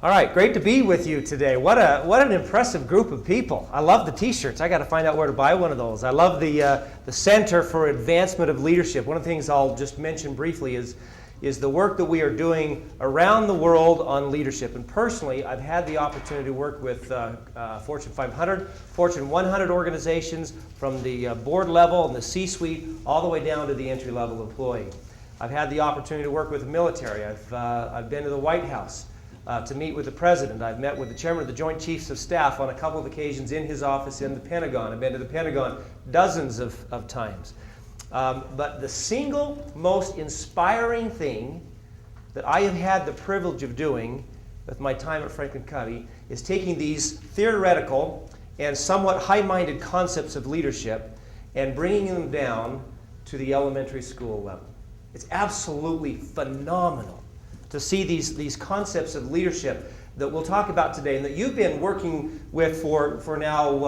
All right, great to be with you today. What an impressive group of people. I love the t-shirts. I got to find out where to buy one of those. I love the Center for Advancement of Leadership. One of the things I'll just mention briefly is the work that we are doing around the world on leadership. And personally, I've had the opportunity to work with Fortune 500, Fortune 100 organizations from the board level and the C-suite all the way down to the entry-level employee. I've had the opportunity to work with the military. I've been to the White House to meet with the president. I've met with the chairman of the Joint Chiefs of Staff on a couple of occasions in his office in the Pentagon. I've been to the Pentagon dozens of times. But the single most inspiring thing that I have had the privilege of doing with my time at Franklin Covey is taking these theoretical and somewhat high-minded concepts of leadership and bringing them down to the elementary school level. It's absolutely phenomenal to see these concepts of leadership that we'll talk about today and that you've been working with for now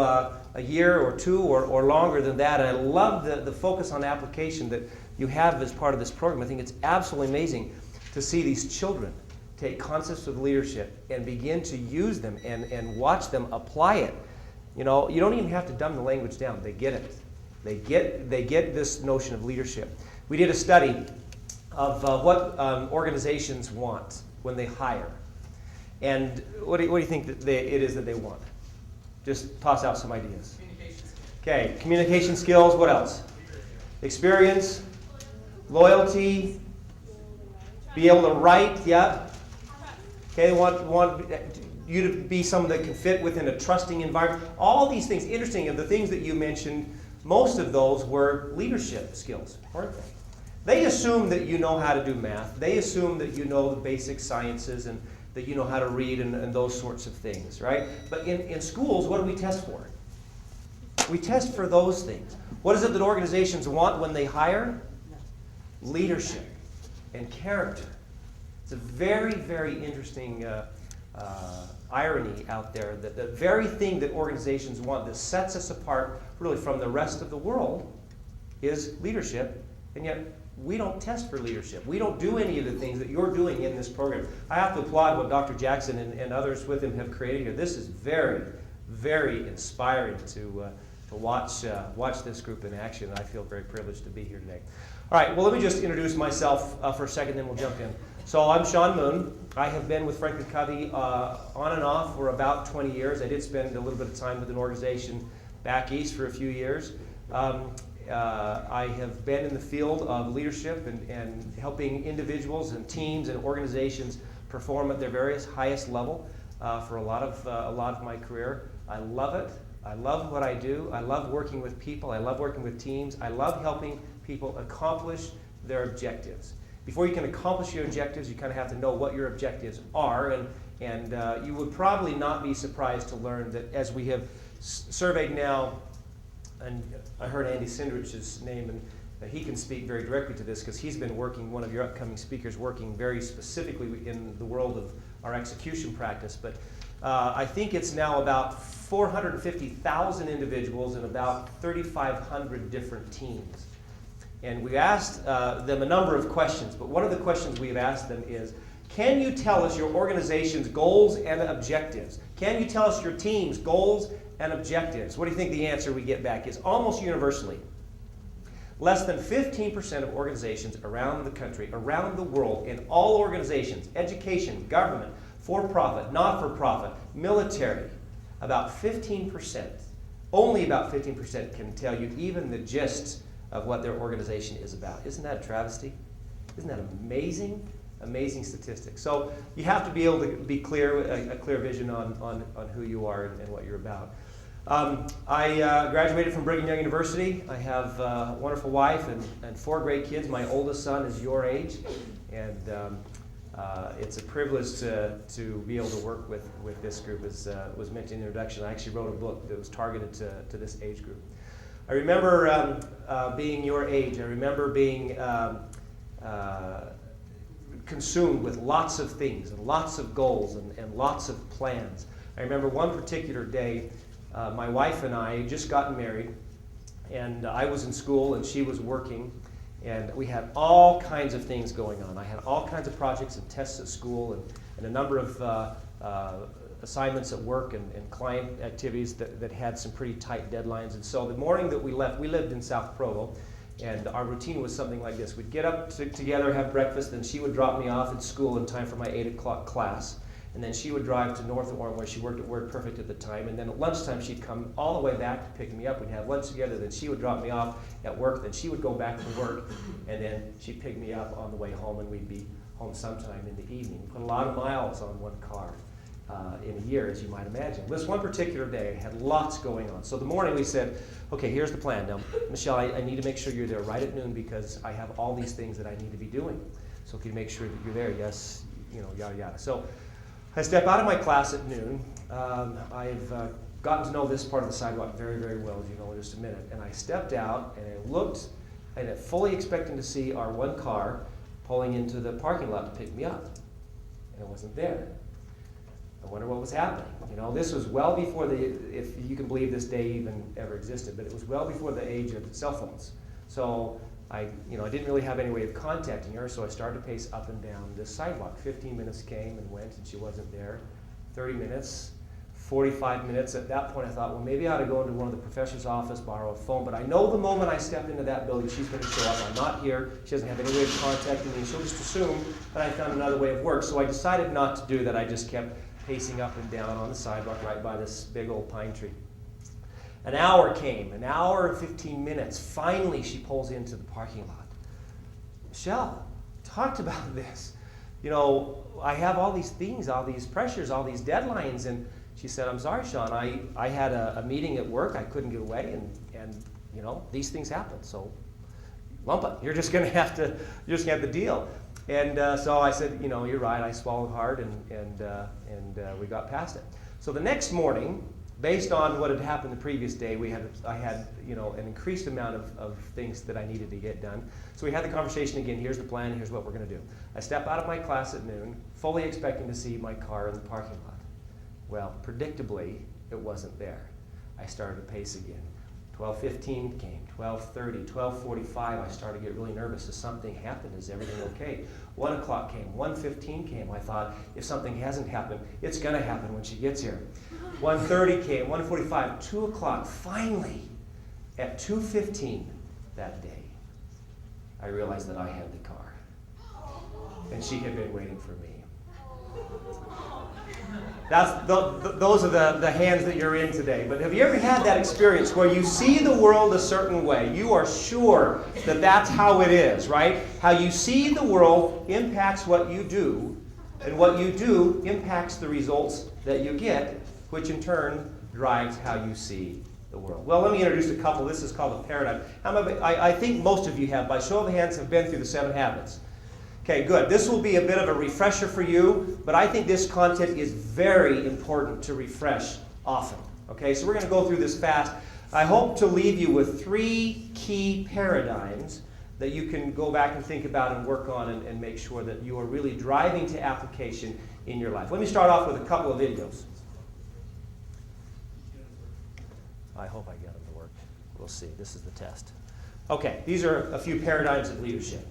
a year or two or longer than that. And I love the focus on application that you have as part of this program. I think it's absolutely amazing to see these children take concepts of leadership and begin to use them and watch them apply it. You know, you don't even have to dumb the language down. They get it. They get this notion of leadership. We did a study of what organizations want when they hire. And what do you think that it is that they want? Just toss out some ideas. Communication skills. Okay, communication skills. What else? Experience, loyalty, be able to write. Yeah. Okay, they want you to be someone that can fit within a trusting environment. All these things. Interesting. Of the things that you mentioned, most of those were leadership skills, weren't they? They assume that you know how to do math. They assume that you know the basic sciences and that you know how to read and those sorts of things, right? But in schools, what do we test for? We test for those things. What is it that organizations want when they hire? Leadership and character. It's a very, very interesting irony out there that the very thing that organizations want that sets us apart really from the rest of the world is leadership, and yet we don't test for leadership. We don't do any of the things that you're doing in this program. I have to applaud what Dr. Jackson and others with him have created here. This is very, very inspiring to watch this group in action. I feel very privileged to be here today. All right, well, let me just introduce myself for a second, then we'll jump in. So I'm Shawn Moon. I have been with Franklin Covey on and off for about 20 years. I did spend a little bit of time with an organization back east for a few years. I have been in the field of leadership and helping individuals and teams and organizations perform at their various highest level for a lot of my career. I love it. I love what I do. I love working with people. I love working with teams. I love helping people accomplish their objectives. Before you can accomplish your objectives, you kind of have to know what your objectives are, and you would probably not be surprised to learn that as we have surveyed now. And I heard Andy Sindrich's name, and he can speak very directly to this because he's been working, one of your upcoming speakers, working very specifically in the world of our execution practice. But I think it's now about 450,000 individuals and about 3,500 different teams. And we asked them a number of questions, but one of the questions we've asked them is, can you tell us your organization's goals and objectives? Can you tell us your team's goals and objectives? What do you think the answer we get back is? Almost universally. Less than 15% of organizations around the country, around the world, in all organizations, education, government, for-profit, not-for-profit, military, about 15%, only about 15% can tell you even the gist of what their organization is about. Isn't that a travesty? Isn't that amazing? Amazing statistics. So you have to be able to be clear, a clear vision on who you are and what you're about. I graduated from Brigham Young University. I have a wonderful wife and 4 great kids. My oldest son is your age, and it's a privilege to be able to work with this group. As was mentioned in the introduction, I actually wrote a book that was targeted to this age group. I remember being your age. I remember being consumed with lots of things and lots of goals and lots of plans. I remember one particular day, my wife and I had just gotten married, and I was in school and she was working, and we had all kinds of things going on. I had all kinds of projects and tests at school, and and a number of assignments at work and client activities that had some pretty tight deadlines. And so the morning that we left, we lived in South Provo, and our routine was something like this. We'd get up together, have breakfast, then she would drop me off at school in time for my 8 o'clock class. And then she would drive to North Orient, where she worked at Word Perfect at the time. And then at lunchtime, she'd come all the way back to pick me up. We'd have lunch together. Then she would drop me off at work. Then she would go back to work. And then she'd pick me up on the way home, and we'd be home sometime in the evening. Put a lot of miles on one car in a year, as you might imagine. This one particular day had lots going on. So the morning we said, okay, here's the plan. Now, Michelle, I need to make sure you're there right at noon because I have all these things that I need to be doing. So can you make sure that you're there? Yes, yada, yada. So I step out of my class at noon. I've gotten to know this part of the sidewalk very, very well, as you know in just a minute. And I stepped out and I looked, and fully expecting to see our one car pulling into the parking lot to pick me up. And it wasn't there. I wonder what was happening. This was well before if you can believe this day even ever existed, but it was well before the age of cell phones. So I didn't really have any way of contacting her, so I started to pace up and down this sidewalk. 15 minutes came and went, and she wasn't there. 30 minutes, 45 minutes. At that point, I thought, well, maybe I ought to go into one of the professor's office, borrow a phone. But I know the moment I step into that building, she's going to show up. I'm not here. She doesn't have any way of contacting me. She'll just assume that I found another way of work. So I decided not to do that. I just kept pacing up and down on the sidewalk right by this big old pine tree. An hour came, an hour and 15 minutes. Finally, she pulls into the parking lot. Michelle, talked about this. I have all these things, all these pressures, all these deadlines. And she said, I'm sorry, Shawn, I had a meeting at work. I couldn't get away, and these things happen. So lump it. You're just going to have to deal. And so I said, you're right. I swallowed hard, and we got past it. So the next morning, based on what had happened the previous day, I had an increased amount of things that I needed to get done. So we had the conversation again. Here's the plan. Here's what we're going to do. I step out of my class at noon, fully expecting to see my car in the parking lot. Well, predictably, it wasn't there. I started to pace again. 12:15 came, 12:30, 12:45. I started to get really nervous. Has something happened? Is everything okay? 1 o'clock came, 1:15 came. I thought, if something hasn't happened, it's going to happen when she gets here. 1:30 came, 1:45, 2 o'clock. Finally, at 2:15 that day, I realized that I had the car. And she had been waiting for me. Those are the hands that you're in today. But have you ever had that experience where you see the world a certain way? You are sure that that's how it is, right? How you see the world impacts what you do, and what you do impacts the results that you get, which in turn drives how you see the world. Well, let me introduce a couple. This is called a paradigm. I think most of you have, by show of hands, have been through the 7 habits. Okay, good. This will be a bit of a refresher for you, but I think this content is very important to refresh often. Okay, so we're going to go through this fast. I hope to leave you with 3 key paradigms that you can go back and think about and work on and make sure that you are really driving to application in your life. Let me start off with a couple of videos. I hope I get them to work. We'll see. This is the test. Okay, these are a few paradigms of leadership.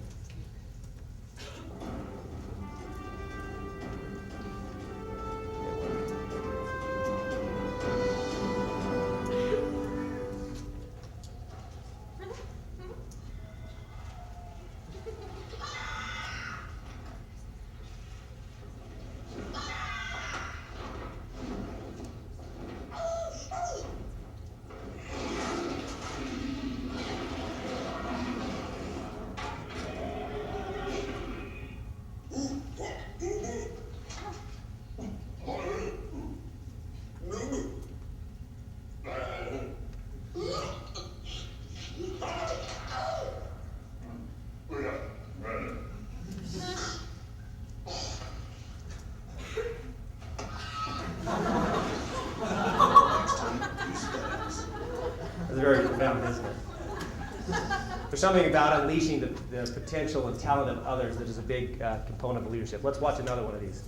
Very profound, isn't it? There's something about unleashing the potential and talent of others that is a big component of leadership. Let's watch another one of these.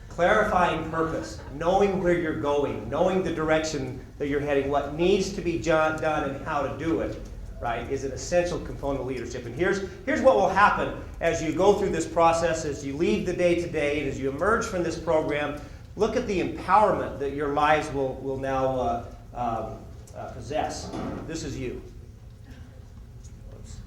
Clarifying purpose, knowing where you're going, knowing the direction that you're heading, what needs to be done and how to do it, right, is an essential component of leadership. And here's what will happen as you go through this process, as you leave the day-to-day, and as you emerge from this program. Look at the empowerment that your lives will now possess. This is you. Oops.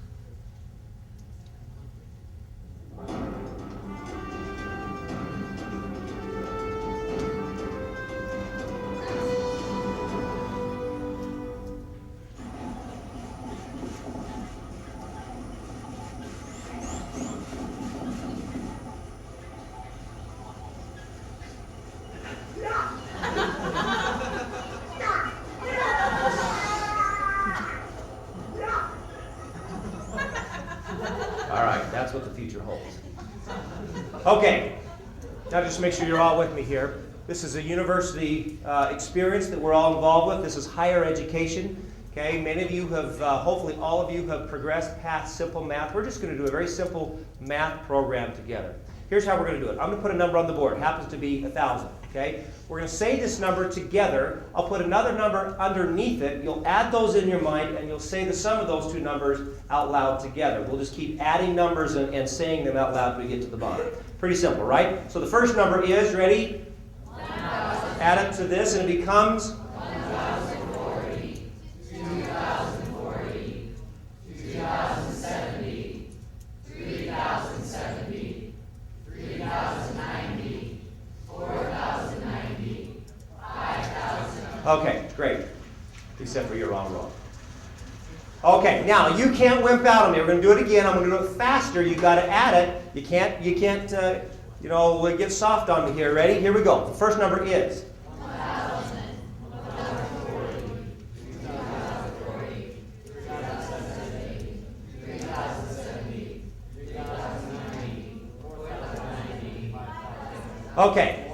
That's what the future holds. Okay, now just make sure you're all with me here. This is a university experience that we're all involved with. This is higher education. Okay, many of you have, hopefully all of you have progressed past simple math. We're just going to do a very simple math program together. Here's how we're going to do it. I'm going to put a number on the board. It happens to be 1,000. Okay, we're going to say this number together. I'll put another number underneath it. You'll add those in your mind, and you'll say the sum of those two numbers out loud together. We'll just keep adding numbers and saying them out loud when we get to the bottom. Pretty simple, right? So the first number is, ready? 1,000. Add it to this, and it becomes 1,040, 2,040, 2,070, 3,070, 3,090, 4,090, 5,000. Okay, great. Except for you're all wrong. Okay, now you can't wimp out on me. We're going to do it again. I'm going to do it faster. You got to add it. You can't get soft on me here. Ready? Here we go. The first number is 1,000, 1,040, 2,040, 3,070, 3,070, 3,090, 4,090, 5,000. Okay.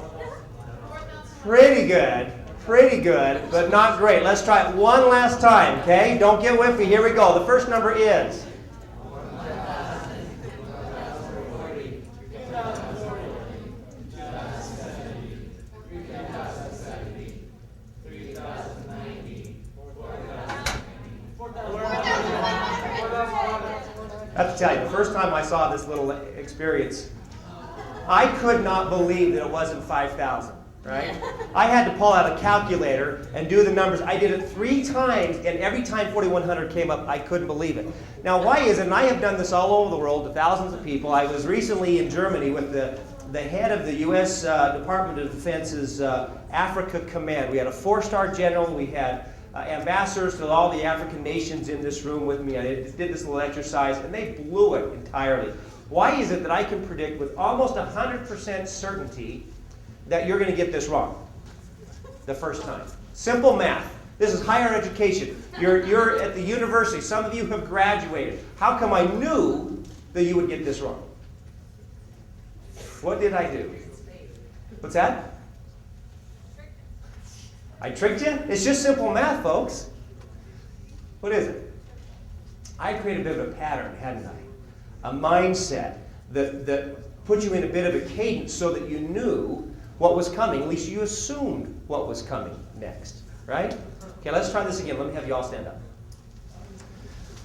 Pretty good. Pretty good, but not great. Let's try it one last time, okay? Don't get wimpy. Here we go. The first number is 1,000, 1,040, 2,040, 2,070, 3,070, 3,090, 4,000. I have to tell you, the first time I saw this little experience, I could not believe that it wasn't 5,000. Right? I had to pull out a calculator and do the numbers. I did it 3 times, and every time 4,100 came up, I couldn't believe it. Now, why is it? And I have done this all over the world to thousands of people. I was recently in Germany with the head of the U.S. Department of Defense's Africa Command. We had a 4-star general. We had ambassadors to all the African nations in this room with me. I did this little exercise, and they blew it entirely. Why is it that I can predict with almost 100% certainty that you're going to get this wrong the first time? Simple math. This is higher education. You're at the university. Some of you have graduated. How come I knew that you would get this wrong? What did I do? What's that? I tricked you? It's just simple math, folks. What is it? I created a bit of a pattern, hadn't I? A mindset that put you in a bit of a cadence so that you knew what was coming. At least you assumed what was coming next, right? Okay, let's try this again. Let me have you all stand up.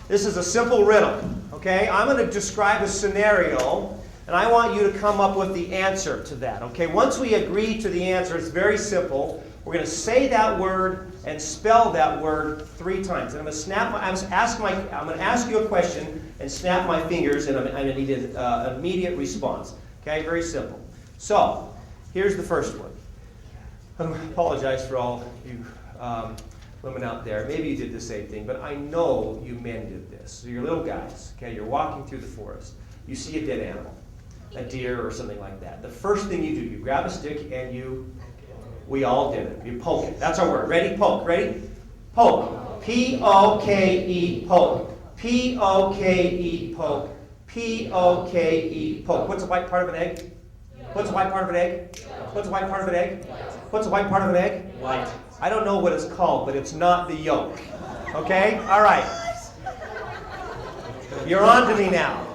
This is a simple riddle, okay? I'm going to describe a scenario, and I want you to come up with the answer to that, okay? Once we agree to the answer, it's very simple. We're going to say that word and spell that word 3 times. And I'm going to ask you a question and snap my fingers, and I'm going to need an immediate response. Okay, very simple. So, here's the first one. I apologize for all you women out there. Maybe you did the same thing, but I know you men did this. So you're little guys, okay? You're walking through the forest. You see a dead animal, a deer or something like that. The first thing you do, you grab a stick and we all did it. You poke it. That's our word. Ready? Poke. Ready? Poke. P-O-K-E, poke. P-O-K-E, poke. P-O-K-E, poke. What's the white part of an egg? What's the white part of an egg? What's the white part of an egg? What's the white part of an egg? White. I don't know what it's called, but it's not the yolk. Okay? All right. You're on to me now.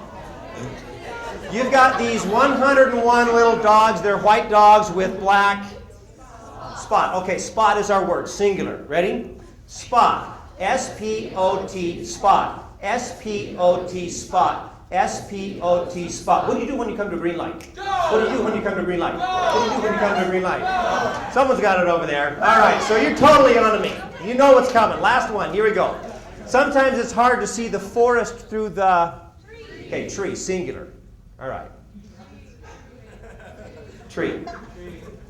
You've got these 101 little dogs. They're white dogs with black spot. Okay, spot is our word, singular. Ready? Spot. S-P-O-T, spot. S-P-O-T, spot. S-P-O-T, spot. What do you do when you come to a green light? What do you do when you come to a green light? What do you do when you come to a green light? Someone's got it over there. All right, so you're totally on to me. You know what's coming. Last one. Here we go. Sometimes it's hard to see the forest through the... Okay, tree, singular. All right. Tree.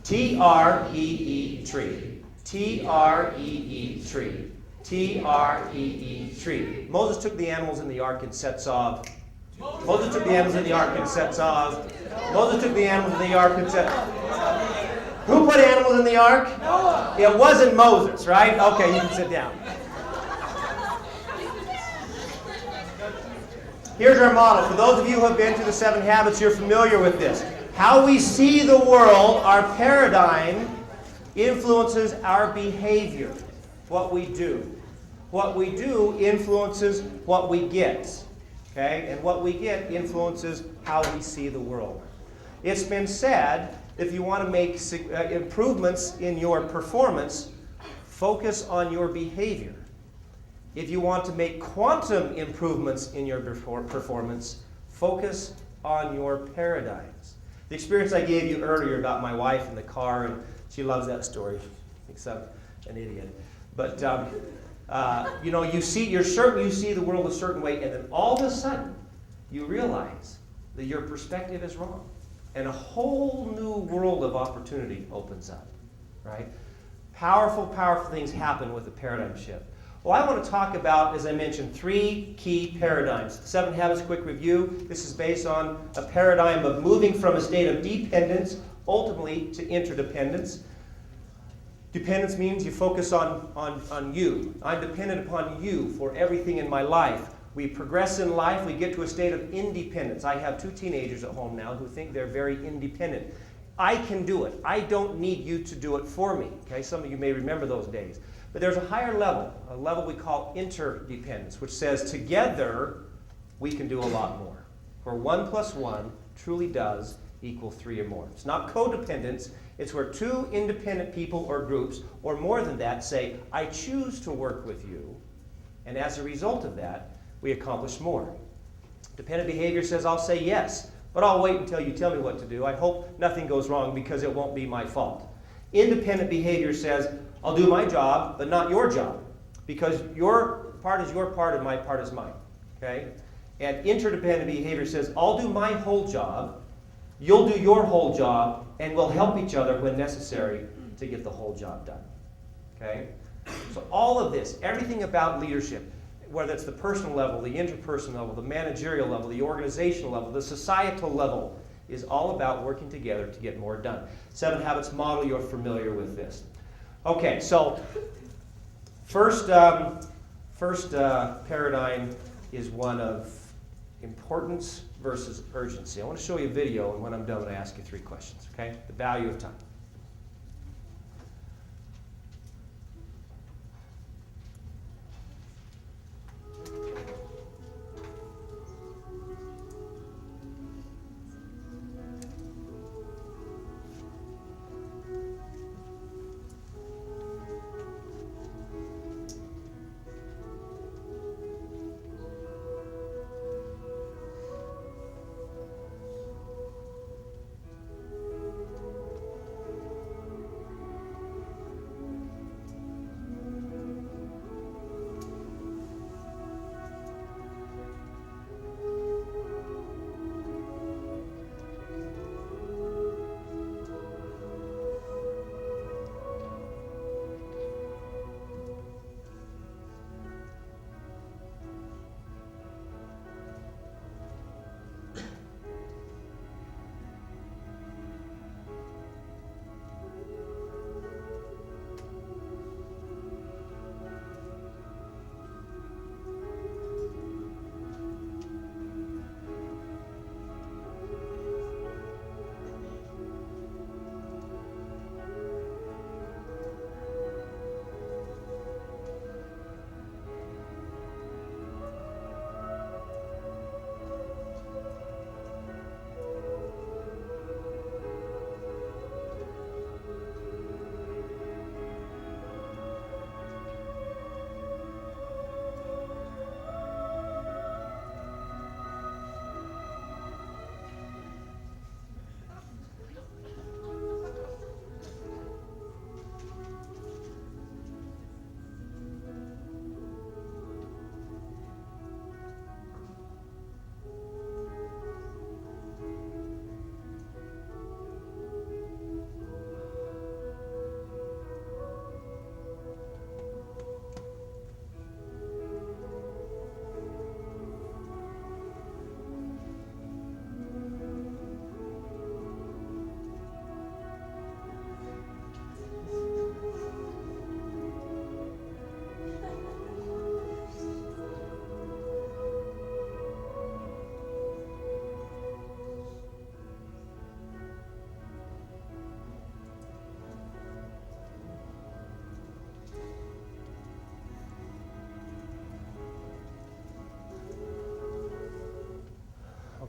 T-R-E-E, tree. T-R-E-E, tree. T-R-E-E, tree. Moses took the animals in the ark and sets off. Moses took the animals in the ark and sets off. Moses took the animals in the ark and sets off. Who put animals in the ark? Noah. It wasn't Moses, right? Okay, you can sit down. Here's our model. For those of you who have been through the 7 habits, you're familiar with this. How we see the world, our paradigm, influences our behavior, what we do. What we do influences what we get. Okay? And what we get influences how we see the world. It's been said, if you want to make improvements in your performance, focus on your behavior. If you want to make quantum improvements in your performance, focus on your paradigms. The experience I gave you earlier about my wife in the car, and she loves that story, except an idiot. But you know, you're certain you see the world a certain way, and then all of a sudden you realize that your perspective is wrong, and a whole new world of opportunity opens up. Right? Powerful, powerful things happen with a paradigm shift. Well, I want to talk about, as I mentioned, 3 key paradigms. 7 habits, quick review. This is based on a paradigm of moving from a state of dependence, ultimately, to interdependence. Dependence means you focus on you. I'm dependent upon you for everything in my life. We progress in life, we get to a state of independence. I have 2 teenagers at home now who think they're very independent. I can do it. I don't need you to do it for me. Okay, some of you may remember those days. But there's a higher level, a level we call interdependence, which says together we can do a lot more. Where 1 + 1 truly does equal 3 or more. It's not codependence. It's where 2 independent people or groups, or more than that, say, I choose to work with you. And as a result of that, we accomplish more. Dependent behavior says, I'll say yes, but I'll wait until you tell me what to do. I hope nothing goes wrong because it won't be my fault. Independent behavior says, I'll do my job, but not your job, because your part is your part and my part is mine. Okay? And interdependent behavior says, I'll do my whole job, you'll do your whole job, and we'll help each other when necessary to get the whole job done. Okay? So all of this, everything about leadership, whether it's the personal level, the interpersonal level, the managerial level, the organizational level, the societal level, is all about working together to get more done. 7 Habits model, you're familiar with this. Okay, so first paradigm is one of importance versus urgency. I want to show you a video, and when I'm done, I'm going to ask you 3 questions, okay? The value of time.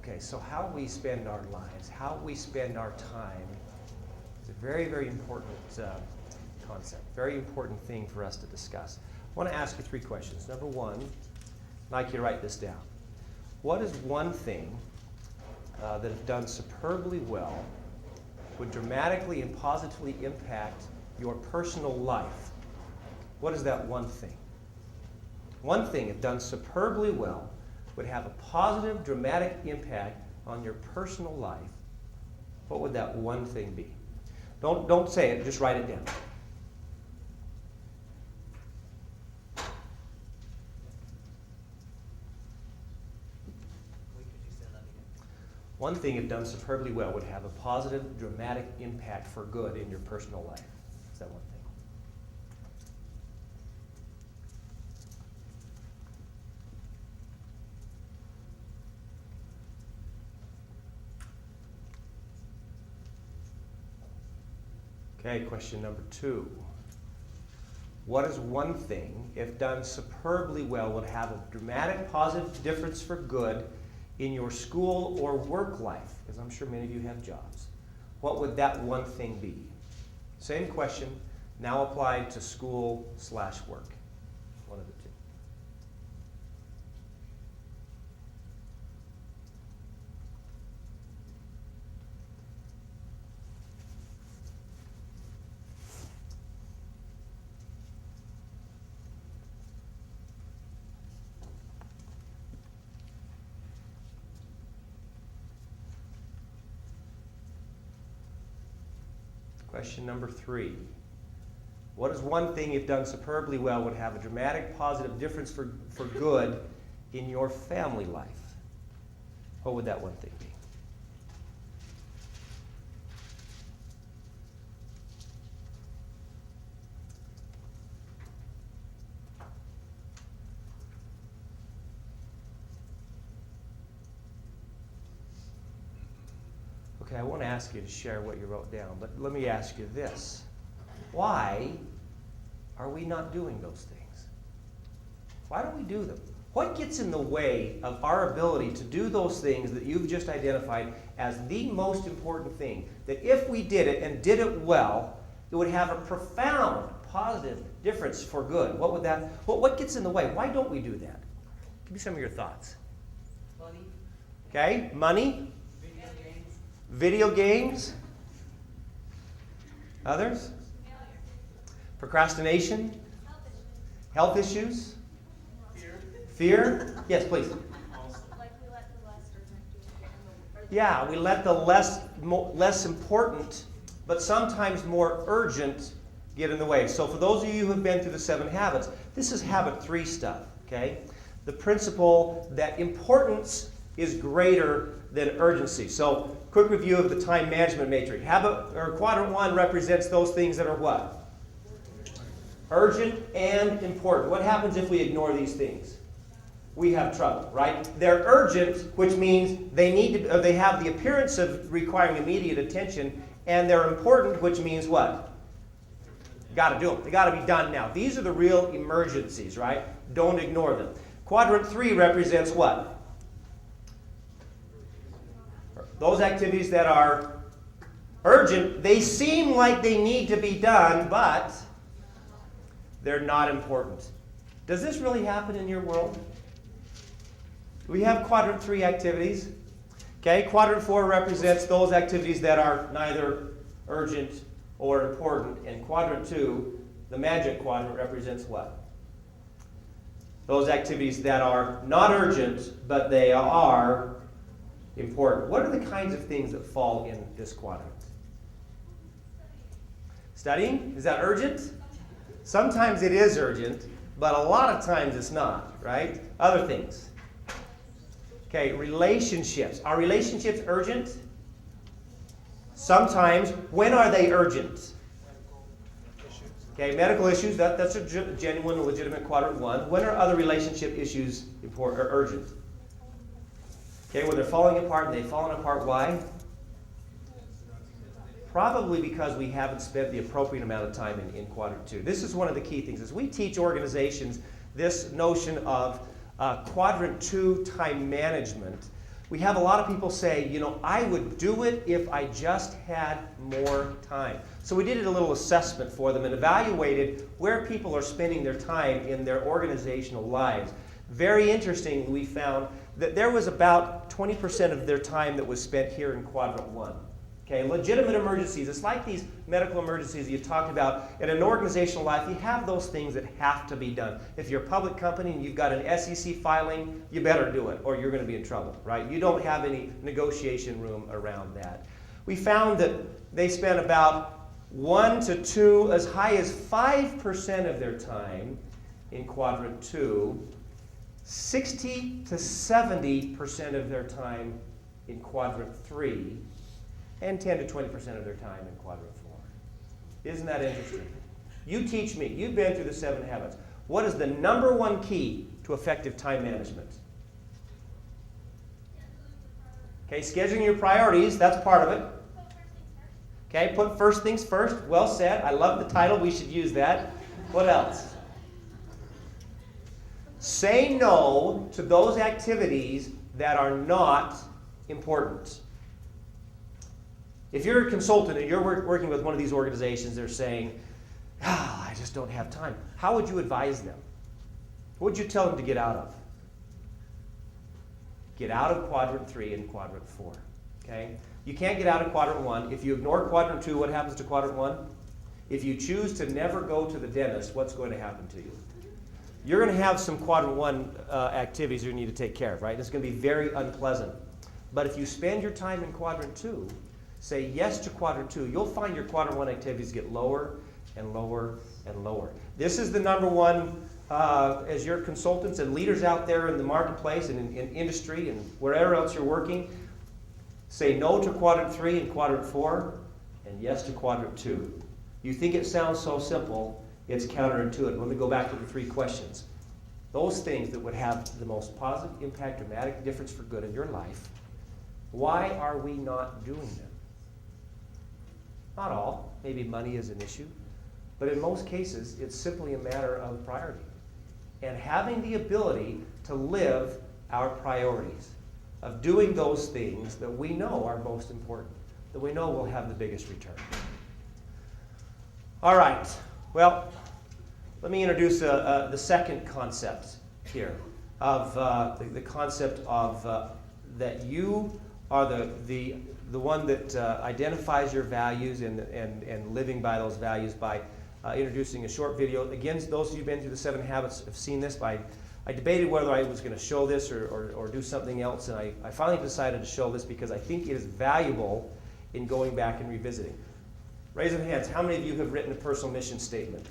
Okay, so how we spend our lives, how we spend our time, is a very, very important concept, very important thing for us to discuss. I want to ask you 3 questions. Number 1, I'd like you to write this down. What is one thing that, if done superbly well, would dramatically and positively impact your personal life? What is that one thing? One thing, if done superbly well, would have a positive, dramatic impact on your personal life. What would that one thing be? Don't say it, just write it down. One thing, if done superbly well, would have a positive, dramatic impact for good in your personal life. Is that one thing? Okay, question number 2. What is one thing, if done superbly well, would have a dramatic, positive difference for good in your school or work life? Because I'm sure many of you have jobs. What would that one thing be? Same question, now applied to school/work. One of the 2. Question number 3. What is one thing, if done superbly well, would have a dramatic positive difference for good in your family life? What would that one thing be? Okay, I won't ask you to share what you wrote down, but let me ask you this. Why are we not doing those things? Why don't we do them? What gets in the way of our ability to do those things that you've just identified as the most important thing? That if we did it and did it well, it would have a profound positive difference for good. What gets in the way? Why don't we do that? Give me some of your thoughts. Money. Okay, money. Video games. Others? Procrastination? Health issues? Fear? Yes, please. Like we let the less urgent get in the way. Yeah, we let the less important, but sometimes more urgent, get in the way. So for those of you who have been through the 7 habits, this is habit 3 stuff, okay? The principle that importance is greater than urgency. So, quick review of the time management matrix. Quadrant 1 represents those things that are what? Urgent and important. What happens if we ignore these things? We have trouble, right? They're urgent, which means they have the appearance of requiring immediate attention, and they're important, which means what? Got to do them. They got to be done now. These are the real emergencies, right? Don't ignore them. Quadrant 3 represents what? Those activities that are urgent, they seem like they need to be done, but they're not important. Does this really happen in your world? We have quadrant 3 activities. Okay, quadrant 4 represents those activities that are neither urgent or important. And quadrant 2, the magic quadrant, represents what? Those activities that are not urgent, but they are important. What are the kinds of things that fall in this quadrant? Studying? Is that urgent? Sometimes it is urgent, but a lot of times it's not, right? Other things. Okay, relationships. Are relationships urgent? Sometimes. When are they urgent? Okay, medical issues, that's a genuine, legitimate quadrant 1. When are other relationship issues important or urgent? Okay, when they're falling apart, and they've fallen apart, why? Probably because we haven't spent the appropriate amount of time in quadrant 2. This is one of the key things. As we teach organizations this notion of quadrant 2 time management, We have a lot of people say, you know, I would do it if I just had more time. So we did a little assessment for them and evaluated where people are spending their time in their organizational lives. Very interesting, we found that there was about 20% of their time that was spent here in quadrant 1. Okay, legitimate emergencies. It's like these medical emergencies you talked about. In an organizational life, you have those things that have to be done. If you're a public company and you've got an SEC filing, you better do it or you're going to be in trouble, right? You don't have any negotiation room around that. We found that they spent about 1 to 2, as high as 5% of their time in quadrant 2, 60 to 70% of their time in quadrant 3, and 10 to 20% of their time in quadrant 4. Isn't that interesting? You teach me. You've been through the 7 habits. What is the number one key to effective time management? Okay, scheduling your priorities, that's part of it. Okay, put first things first. Well said. I love the title. We should use that. What else? Say no to those activities that are not important. If you're a consultant and you're working with one of these organizations, they're saying, I just don't have time. How would you advise them? What would you tell them to get out of? Get out of quadrant 3 and quadrant 4. Okay? You can't get out of quadrant 1. If you ignore quadrant 2, what happens to quadrant 1? If you choose to never go to the dentist, what's going to happen to you? You're going to have some quadrant 1 activities you need to take care of, right? It's going to be very unpleasant. But if you spend your time in quadrant 2, say yes to quadrant 2, you'll find your quadrant 1 activities get lower and lower and lower. This is the number one, as your consultants and leaders out there in the marketplace and in industry and wherever else you're working, say no to quadrant 3 and quadrant 4 and yes to quadrant 2. You think it sounds so simple, it's counterintuitive. Let me go back to the 3 questions. Those things that would have the most positive impact, dramatic difference for good in your life, why are we not doing them? Not all. Maybe money is an issue. But in most cases, it's simply a matter of priority. And having the ability to live our priorities, of doing those things that we know are most important, that we know will have the biggest return. All right. Well, let me introduce the second concept here of the concept of that you are the one that identifies your values and living by those values by introducing a short video. Again, those of you who've been through the 7 habits have seen this. I debated whether I was going to show this or do something else, and I finally decided to show this because I think it is valuable in going back and revisiting. Raise of hands, how many of you have written a personal mission statement?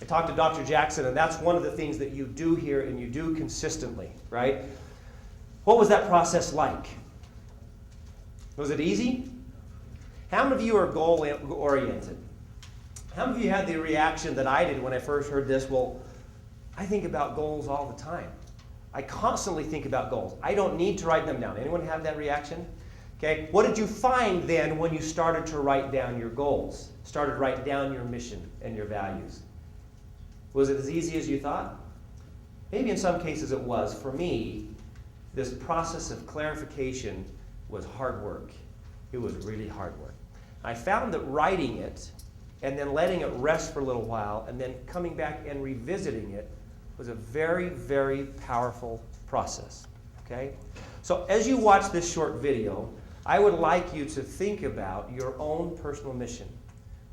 I talked to Dr. Jackson, and that's one of the things that you do here and you do consistently, right? What was that process like? Was it easy? How many of you are goal-oriented? How many of you had the reaction that I did when I first heard this? Well, I think about goals all the time. I constantly think about goals. I don't need to write them down. Anyone have that reaction? Okay. What did you find then when you started to write down your goals? Started to write down your mission and your values? Was it as easy as you thought? Maybe in some cases it was. For me, this process of clarification was hard work. It was really hard work. I found that writing it and then letting it rest for a little while and then coming back and revisiting it was a very, very powerful process. Okay? So as you watch this short video, I would like you to think about your own personal mission.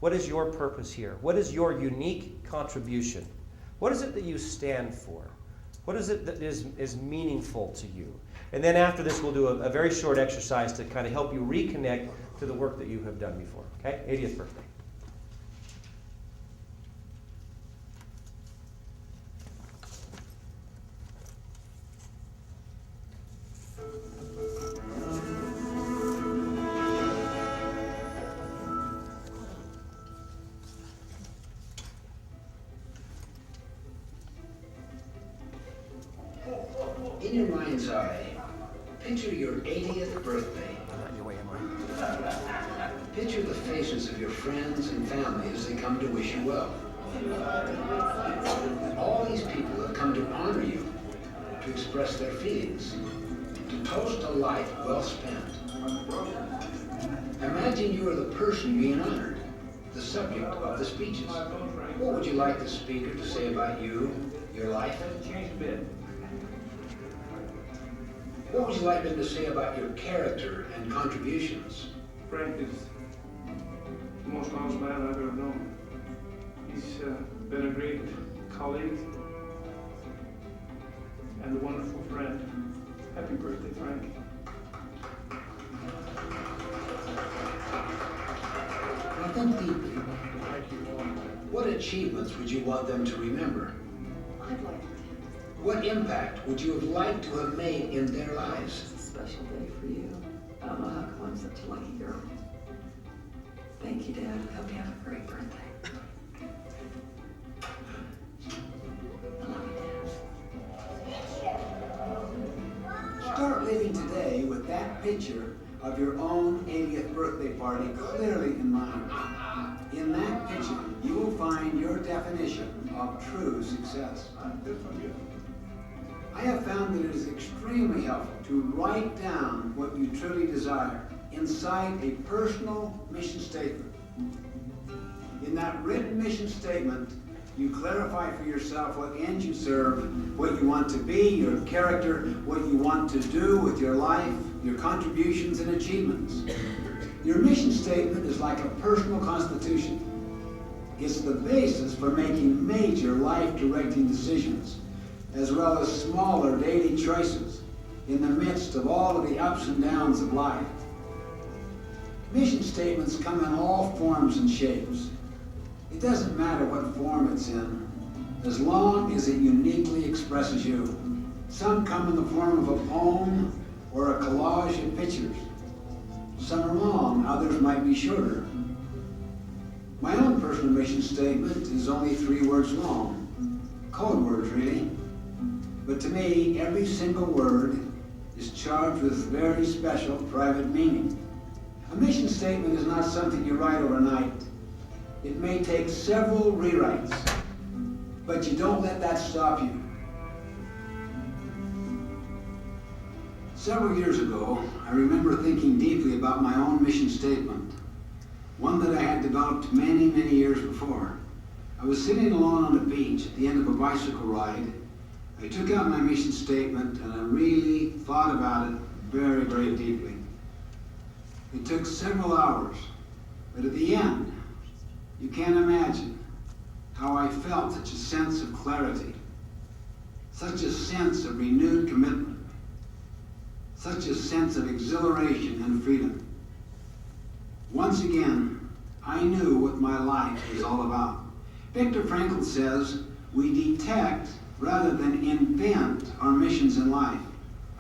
What is your purpose here? What is your unique contribution? What is it that you stand for? What is it that is meaningful to you? And then after this, we'll do a very short exercise to kind of help you reconnect to the work that you have done before. Okay? 80th birthday. In your mind's eye, picture your 80th birthday. Not in your way, am I? Picture the faces of your friends and family as they come to wish you well. All these people have come to honor you, to express their feelings. to toast a life well spent. Imagine you are the person being honored, the subject of the speeches. What would you like the speaker to say about you, your life? What would you like them to say about your character and contributions? Frank is the most honest man I've ever known. He's been a great colleague and a wonderful friend. Happy birthday, Frank. Now think deeply. What achievements would you want them to remember? I'd like to. What impact would you have liked to have made in their lives? It's a special day for you. I don't know how come I'm such a lucky girl. Thank you, Dad. Hope you have a great birthday. I love you, Dad. Start living today with that picture of your own 80th birthday party clearly in mind. In that picture, you will find your definition of true success. I have found that it is extremely helpful to write down what you truly desire inside a personal mission statement. In that written mission statement, you clarify for yourself what ends you serve, what you want to be, your character, what you want to do with your life, your contributions and achievements. Your mission statement is like a personal constitution. It's the basis for making major life-directing decisions, as well as smaller daily choices in the midst of all of the ups and downs of life. Mission statements come in all forms and shapes. It doesn't matter what form it's in, as long as it uniquely expresses you. Some come in the form of a poem or a collage of pictures. Some are long, others might be shorter. My own personal mission statement is only 3 words long. Code words, really. But to me, every single word is charged with very special private meaning. A mission statement is not something you write overnight. It may take several rewrites, but you don't let that stop you. Several years ago, I remember thinking deeply about my own mission statement, one that I had developed many, many years before. I was sitting alone on the beach at the end of a bicycle ride. I took out my mission statement and I really thought about it very, very deeply. It took several hours, but at the end, you can't imagine how I felt such a sense of clarity, such a sense of renewed commitment, such a sense of exhilaration and freedom. Once again, I knew what my life was all about. Viktor Frankl says, we detect rather than invent our missions in life.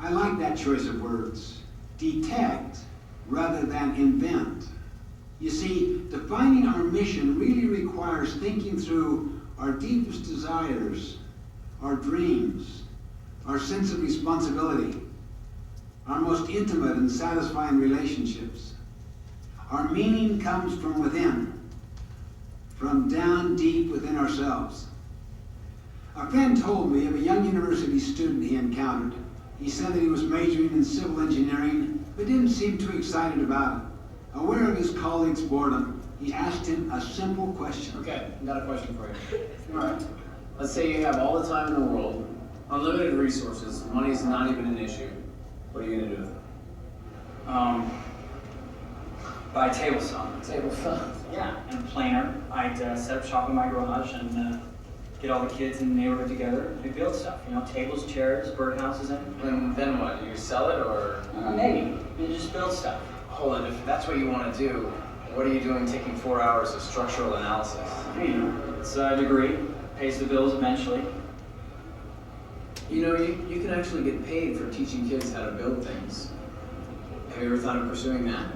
I like that choice of words. Detect rather than invent. You see, defining our mission really requires thinking through our deepest desires, our dreams, our sense of responsibility, our most intimate and satisfying relationships. Our meaning comes from within, from down deep within ourselves. A friend told me of a young university student he encountered. He said that he was majoring in civil engineering, but didn't seem too excited about it. Aware of his colleagues' boredom, he asked him a simple question. Okay, I've got a question for you. All right. Let's say you have all the time in the world, unlimited resources, money's not even an issue. What are you gonna do with it? Buy a table saw. Table saw. Yeah, and a planer. I'd set up shop in my garage and get all the kids in the neighborhood together. We build stuff, you know, tables, chairs, birdhouses, And then what? Do you sell it or? maybe. You just build stuff. Hold on, if that's what you want to do, what are you doing taking 4 hours of structural analysis? You know, it's a degree, pays the bills eventually. You know, you can actually get paid for teaching kids how to build things. Have you ever thought of pursuing that?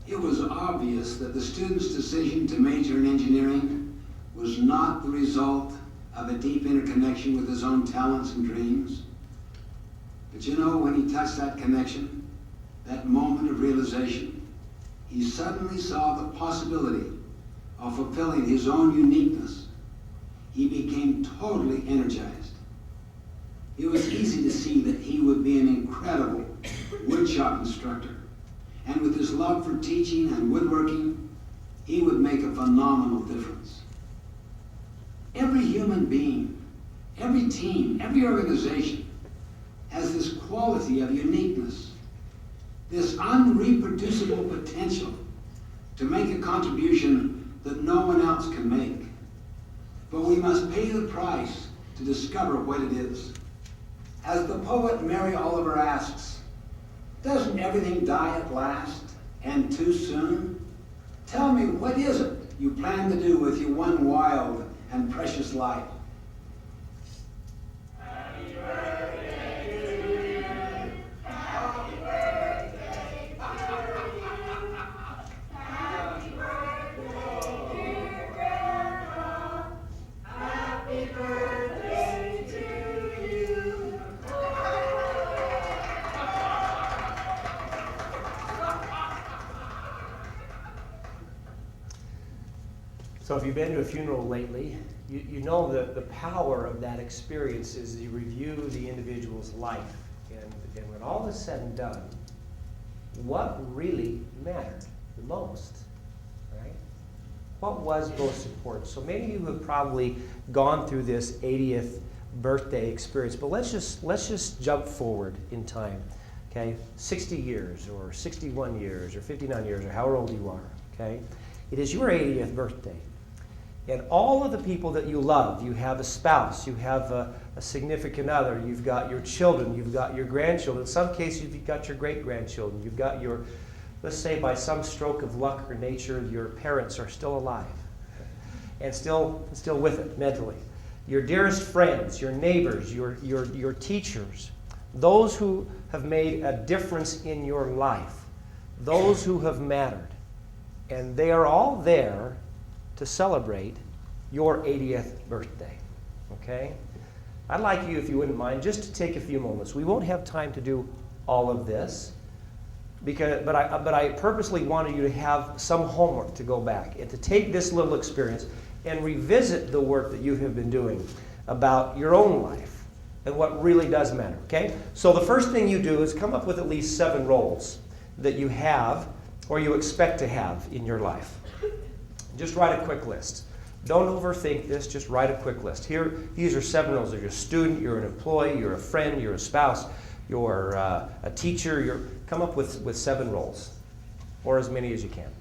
It was obvious that the student's decision to major in engineering was not the result of a deep interconnection with his own talents and dreams. But you know, when he touched that connection, that moment of realization, he suddenly saw the possibility of fulfilling his own uniqueness. He became totally energized. It was easy to see that he would be an incredible woodshop instructor. And with his love for teaching and woodworking, he would make a phenomenal difference. Every human being, every team, every organization has this quality of uniqueness, this unreproducible potential to make a contribution that no one else can make. But we must pay the price to discover what it is. As the poet Mary Oliver asks, doesn't everything die at last, and too soon? Tell me, what is it you plan to do with your one wild and precious life? Happy birthday to you. Happy birthday, happy birthday, dear Grandpa. Happy birthday to you. So if you've been to a funeral lately, you know that the power of that experience is you review the individual's life. And when all is said and done, what really mattered the most, right? What was most important? So many of you have probably gone through this 80th birthday experience, but let's just jump forward in time, okay? 60 years or 61 years or 59 years or however old you are, okay? It is your 80th birthday. And all of the people that you love, you have a spouse, you have a significant other, you've got your children, you've got your grandchildren. In some cases, you've got your great-grandchildren. You've got your, let's say by some stroke of luck or nature, your parents are still alive and still with it mentally. Your dearest friends, your neighbors, your teachers, those who have made a difference in your life, those who have mattered. And they are all there to celebrate your 80th birthday, okay? I'd like you, if you wouldn't mind, just to take a few moments. We won't have time to do all of this, but I purposely wanted you to have some homework to go back and to take this little experience and revisit the work that you have been doing about your own life and what really does matter, okay? So the first thing you do is come up with at least 7 roles that you have or you expect to have in your life. Just write a quick list. Don't overthink this, just write a quick list. Here, these are 7 roles. You're a student, you're an employee, you're a friend, you're a spouse, you're a teacher. Come up with 7 roles, or as many as you can.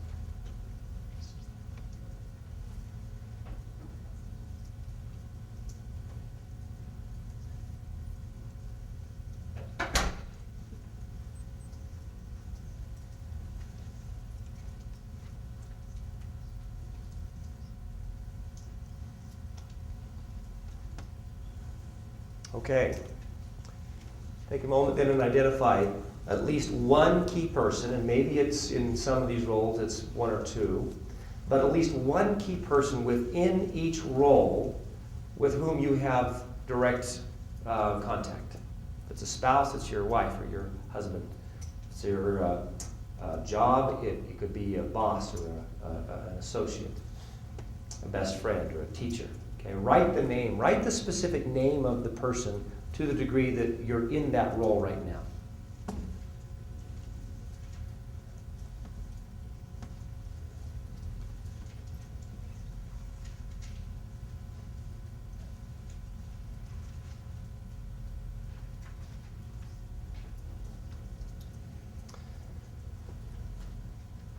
Okay. Take a moment then and identify at least one key person, and maybe it's in some of these roles it's 1 or 2, but at least one key person within each role with whom you have direct contact. If it's a spouse, it's your wife or your husband. It's your job, it could be a boss or an associate, a best friend or a teacher. Okay, write the name, write the specific name of the person to the degree that you're in that role right now.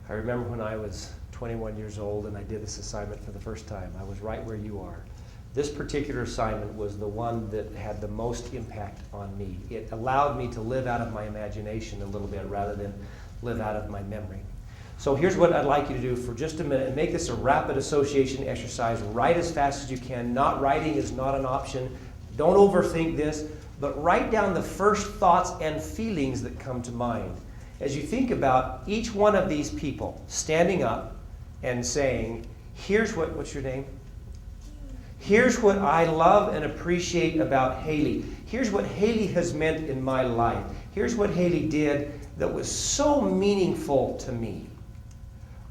I remember when I was 21 years old and I did this assignment for the first time. I was right where you are. This particular assignment was the one that had the most impact on me. It allowed me to live out of my imagination a little bit rather than live out of my memory. So here's what I'd like you to do for just a minute and make this a rapid association exercise. Write as fast as you can. Not writing is not an option. Don't overthink this, but write down the first thoughts and feelings that come to mind. As you think about each one of these people standing up and saying, here's what's your name? Here's what I love and appreciate about Haley. Here's what Haley has meant in my life. Here's what Haley did that was so meaningful to me.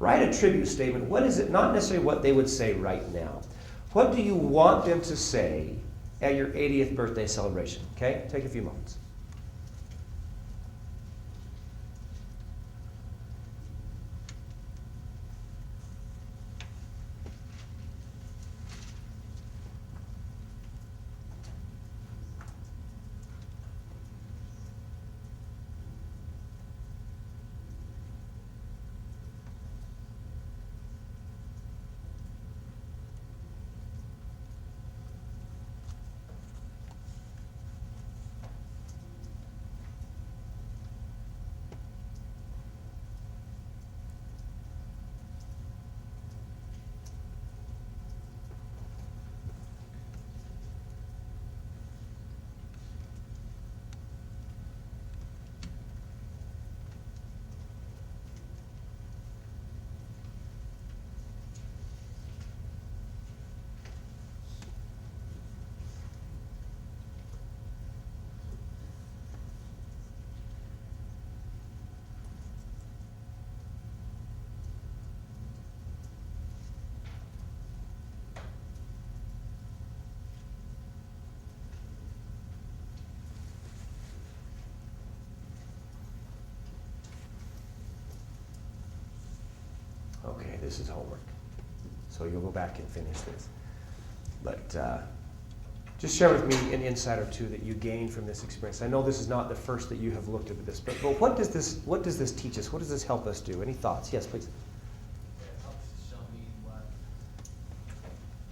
Write a tribute statement. What is it? Not necessarily what they would say right now. What do you want them to say at your 80th birthday celebration. Okay? Take a few moments. Okay, this is homework. So you'll go back and finish this. But just share with me an insight or two that you gained from this experience. I know this is not the first that you have looked at this, but what does this teach us? What does this help us do? Any thoughts? Yes, please. It helps to show me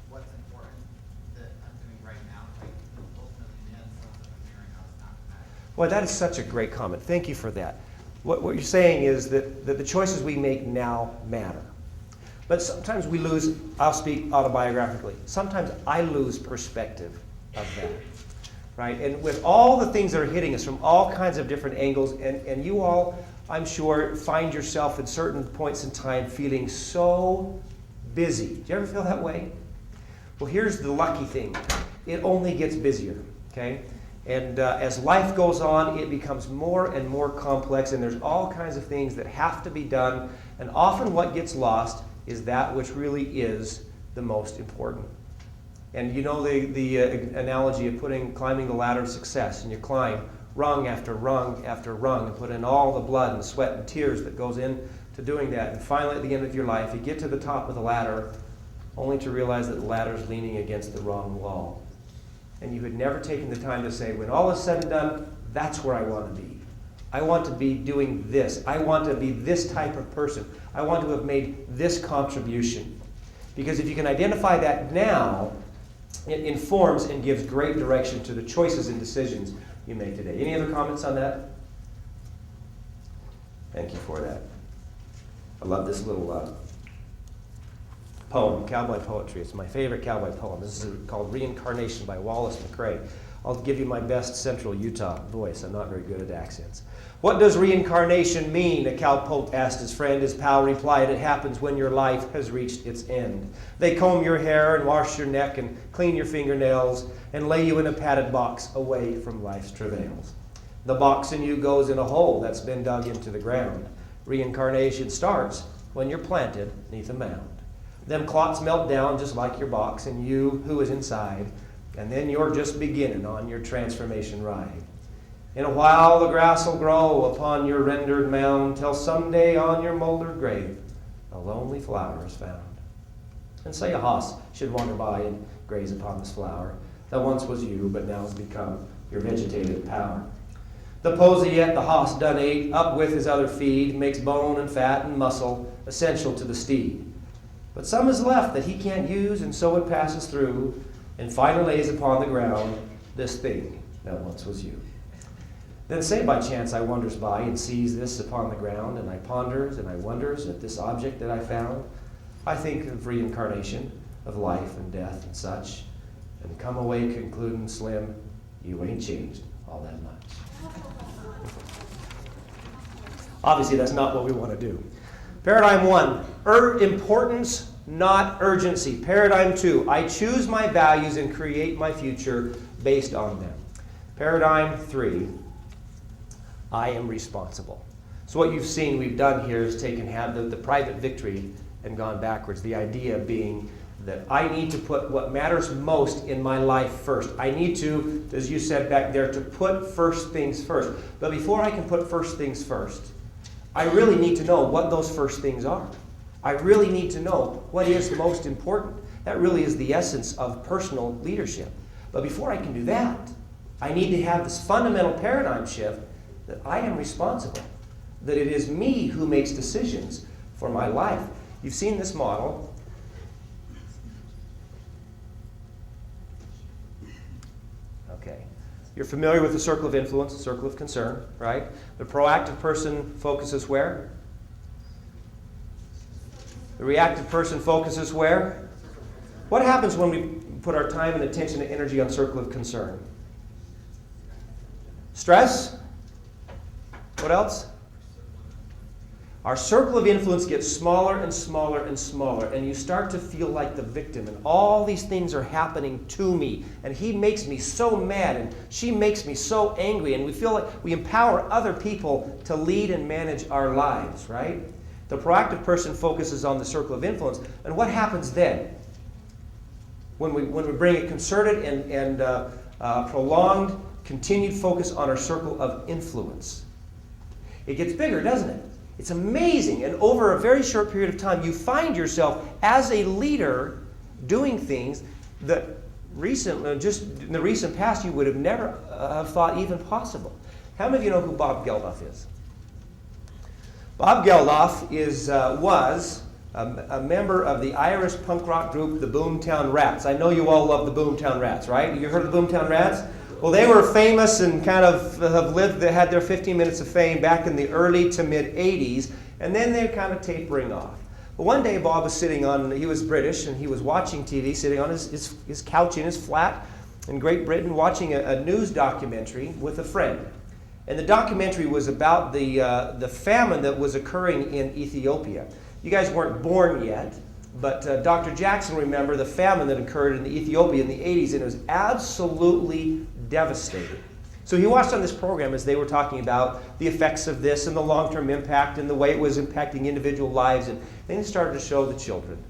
what's important that I'm doing right now. Like ultimately, the end stuff that I'm doing right now is not matter. Well, that is such a great comment. Thank you for that. What you're saying is that the choices we make now matter. But sometimes we lose, I'll speak autobiographically, sometimes I lose perspective of that, right? And with all the things that are hitting us from all kinds of different angles, and you all, I'm sure, find yourself at certain points in time feeling so busy. Do you ever feel that way? Well, here's the lucky thing. It only gets busier, okay? And as life goes on, it becomes more and more complex, and there's all kinds of things that have to be done, and often what gets lost is that which really is the most important. And you know the analogy of climbing the ladder of success, and you climb rung after rung after rung and put in all the blood and sweat and tears that goes into doing that. And finally, at the end of your life, you get to the top of the ladder only to realize that the ladder is leaning against the wrong wall. And you had never taken the time to say, when all is said and done, that's where I want to be. I want to be doing this. I want to be this type of person. I want to have made this contribution. Because if you can identify that now, it informs and gives great direction to the choices and decisions you make today. Any other comments on that? Thank you for that. I love this little poem, cowboy poetry. It's my favorite cowboy poem. This is called Reincarnation by Wallace McCrae. I'll give you my best central Utah voice. I'm not very good at accents. What does reincarnation mean? A cowpoke asked his friend. His pal replied, it happens when your life has reached its end. They comb your hair and wash your neck and clean your fingernails and lay you in a padded box away from life's travails. The box in you goes in a hole that's been dug into the ground. Reincarnation starts when you're planted beneath a mound. Them clots melt down just like your box and you who is inside, and then you're just beginning on your transformation ride. In a while the grass will grow upon your rendered mound, till someday on your moldered grave a lonely flower is found. And say a hoss should wander by and graze upon this flower that once was you, but now has become your vegetative power. The posy yet the hoss done ate, up with his other feed, makes bone and fat and muscle essential to the steed. But some is left that he can't use, and so it passes through, and finally lays upon the ground this thing that once was you. Then say by chance I wanders by and sees this upon the ground, and I ponders and I wonders at this object that I found. I think of reincarnation, of life and death and such, and come away concluding, Slim, you ain't changed all that much. Obviously, that's not what we want to do. Paradigm 1, importance, not urgency. Paradigm 2, I choose my values and create my future based on them. Paradigm 3, I am responsible. So what you've seen we've done here is taken the private victory and gone backwards. The idea being that I need to put what matters most in my life first. I need to, as you said back there, to put first things first. But before I can put first things first, I really need to know what those first things are. I really need to know what is most important. That really is the essence of personal leadership. But before I can do that, I need to have this fundamental paradigm shift that I am responsible, that it is me who makes decisions for my life. You've seen this model. Okay. You're familiar with the circle of influence, the circle of concern, right? The proactive person focuses where? The reactive person focuses where? What happens when we put our time and attention and energy on circle of concern? Stress? What else? Our circle of influence gets smaller and smaller and smaller, and you start to feel like the victim, and all these things are happening to me, and he makes me so mad, and she makes me so angry, and we feel like we empower other people to lead and manage our lives, right? The proactive person focuses on the circle of influence, and what happens then? When we bring a concerted and prolonged, continued focus on our circle of influence, it gets bigger, doesn't it? It's amazing. And over a very short period of time, you find yourself as a leader doing things that just in the recent past you would have never have thought even possible. How many of you know who Bob Geldof is? Bob Geldof was a member of the Irish punk rock group, the Boomtown Rats. I know you all love the Boomtown Rats, right? You heard of the Boomtown Rats? Well, they were famous and kind of they had their 15 minutes of fame back in the early to mid-'80s, and then they're kind of tapering off. But one day Bob was he was British, and he was watching TV, sitting on his couch in his flat in Great Britain, watching a news documentary with a friend. And the documentary was about the famine that was occurring in Ethiopia. You guys weren't born yet, but Dr. Jackson remember the famine that occurred in Ethiopia in the 80s, and it was absolutely devastating. So he watched on this program as they were talking about the effects of this and the long-term impact and the way it was impacting individual lives, and then he started to show the children.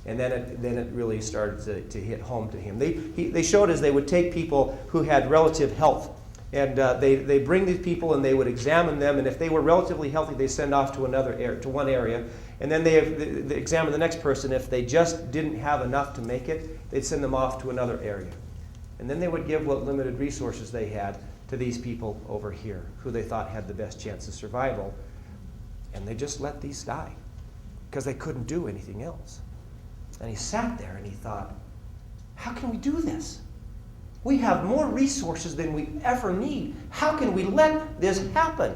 And then it really started to hit home to him. They showed as they would take people who had relative health, and they bring these people and they would examine them, and if they were relatively healthy, they send off to one area, and then they examine the next person. If they just didn't have enough to make it, they'd send them off to another area. And then they would give what limited resources they had to these people over here, who they thought had the best chance of survival, and they just let these die because they couldn't do anything else. And he sat there and he thought, how can we do this? We have more resources than we ever need. How can we let this happen?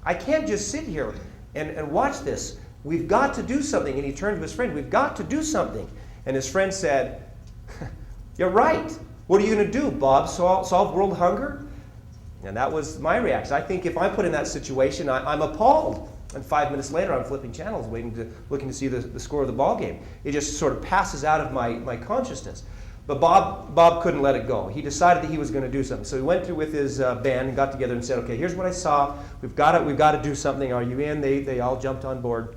I can't just sit here and watch this. We've got to do something. And he turned to his friend, we've got to do something. And his friend said, you're right. What are you going to do, Bob? Solve world hunger? And that was my reaction. I think if I'm put in that situation, I'm appalled. And 5 minutes later, I'm flipping channels, looking to see the score of the ball game. It just sort of passes out of my consciousness. But Bob couldn't let it go. He decided that he was going to do something. So he went through with his band and got together and said, okay, here's what I saw. We've got to do something. Are you in? They all jumped on board.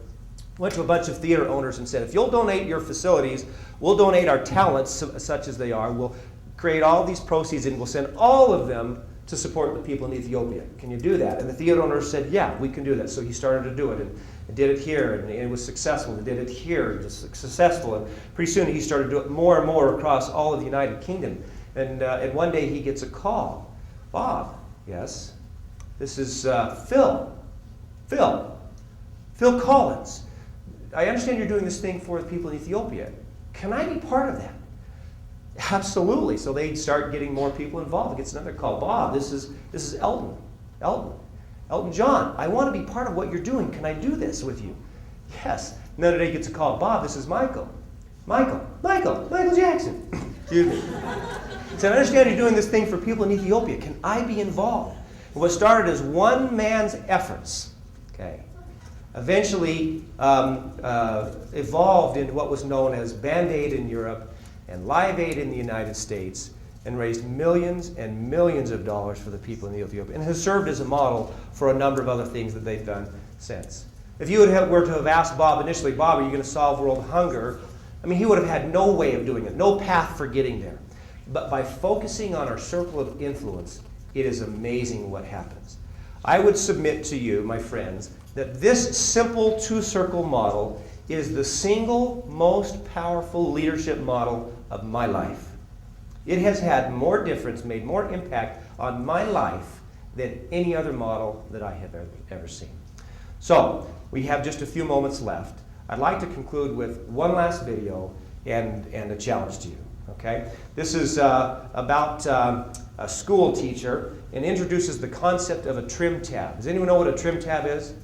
Went to a bunch of theater owners and said, if you'll donate your facilities, we'll donate our talents, such as they are. We'll create all these proceeds and we'll send all of them to support the people in Ethiopia. Can you do that? And the theater owners said, yeah, we can do that. So he started to do it and did it here, and it was successful. And did it here, and just successful. And pretty soon he started to do it more and more across all of the United Kingdom. And one day he gets a call. Bob, yes, this is Phil Collins. I understand you're doing this thing for the people in Ethiopia. Can I be part of that? Absolutely. So they start getting more people involved. It gets another call. Bob, this is Elton John. I want to be part of what you're doing. Can I do this with you? Yes. Another day gets a call. Bob, this is Michael Jackson. Excuse me. So I understand you're doing this thing for people in Ethiopia. Can I be involved? And what started as one man's efforts, okay, eventually evolved into what was known as Band-Aid in Europe and Live Aid in the United States, and raised millions and millions of dollars for the people in Ethiopia, and has served as a model for a number of other things that they've done since. If you were to have asked Bob initially, Bob, are you going to solve world hunger? I mean, he would have had no way of doing it, no path for getting there. But by focusing on our circle of influence, it is amazing what happens. I would submit to you, my friends, that this simple two-circle model is the single most powerful leadership model of my life. It has had more difference, made more impact on my life than any other model that I have ever seen. So, we have just a few moments left. I'd like to conclude with one last video and a challenge to you. Okay? This is about a school teacher and introduces the concept of a trim tab. Does anyone know what a trim tab is?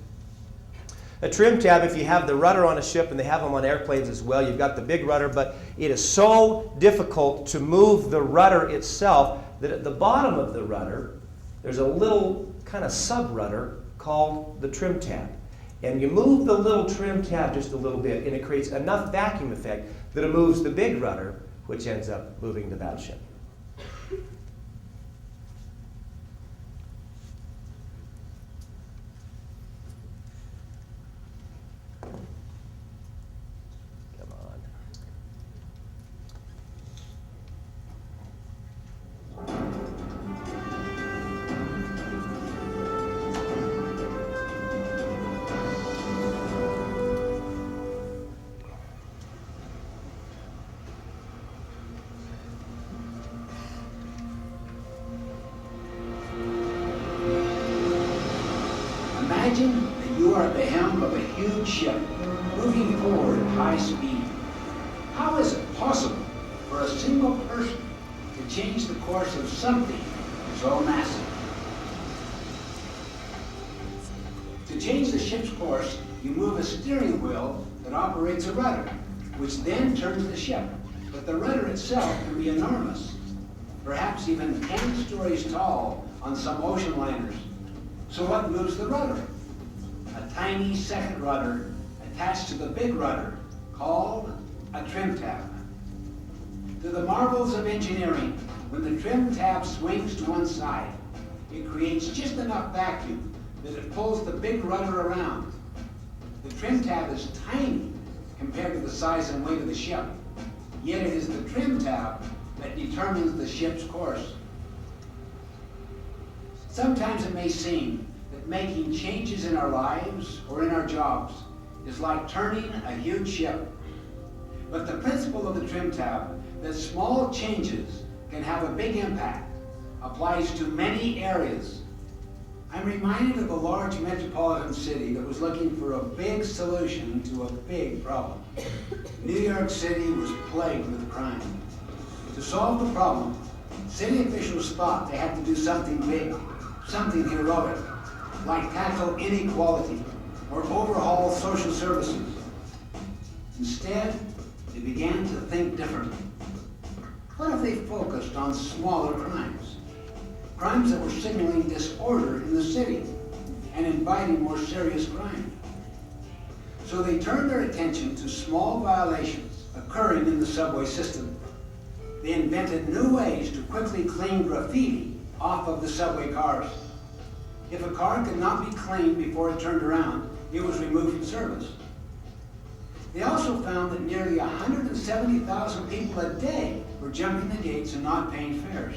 A trim tab, if you have the rudder on a ship, and they have them on airplanes as well, you've got the big rudder, but it is so difficult to move the rudder itself that at the bottom of the rudder, there's a little kind of sub-rudder called the trim tab. And you move the little trim tab just a little bit, and it creates enough vacuum effect that it moves the big rudder, which ends up moving the battleship. Come on. Imagine that you are at the helm of a huge ship moving forward at high speed. How is it possible for a single person to change the course of something so massive? To change the ship's course, you move a steering wheel that operates a rudder, which then turns the ship. But the rudder itself can be enormous, perhaps even 10 stories tall on some ocean liners. So what moves the rudder? A tiny second rudder attached to the big rudder called a trim tab. To the marvels of engineering, when the trim tab swings to one side, it creates just enough vacuum that it pulls the big rudder around. The trim tab is tiny compared to the size and weight of the ship, yet it is the trim tab that determines the ship's course. Sometimes it may seem that making changes in our lives or in our jobs is like turning a huge ship. But the principle of the trim tab, that small changes can have a big impact, applies to many areas. I'm reminded of a large metropolitan city that was looking for a big solution to a big problem. New York City was plagued with crime. To solve the problem, city officials thought they had to do something big, something heroic, like tackle inequality or overhaul social services. Instead, they began to think differently. What if they focused on smaller crimes? Crimes that were signaling disorder in the city and inviting more serious crime. So they turned their attention to small violations occurring in the subway system. They invented new ways to quickly clean graffiti off of the subway cars. If a car could not be cleaned before it turned around, it was removed from service. They also found that nearly 170,000 people a day were jumping the gates and not paying fares.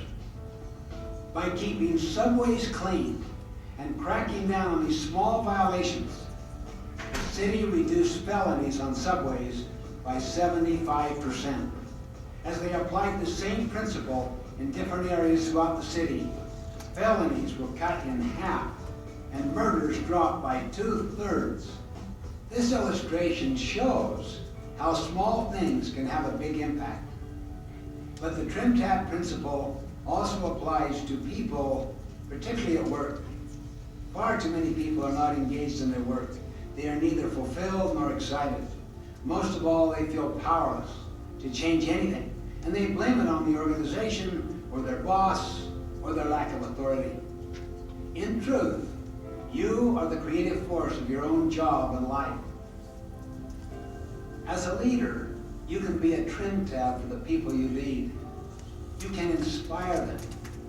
By keeping subways clean and cracking down on these small violations, the city reduced felonies on subways by 75%. As they applied the same principle in different areas throughout the city, felonies were cut in half and murders dropped by 2/3. This illustration shows how small things can have a big impact. But the trim tab principle also applies to people, particularly at work. Far too many people are not engaged in their work. They are neither fulfilled nor excited. Most of all, they feel powerless to change anything, and they blame it on the organization or their boss or their lack of authority. In truth, you are the creative force of your own job and life. As a leader, you can be a trim tab for the people you lead. You can inspire them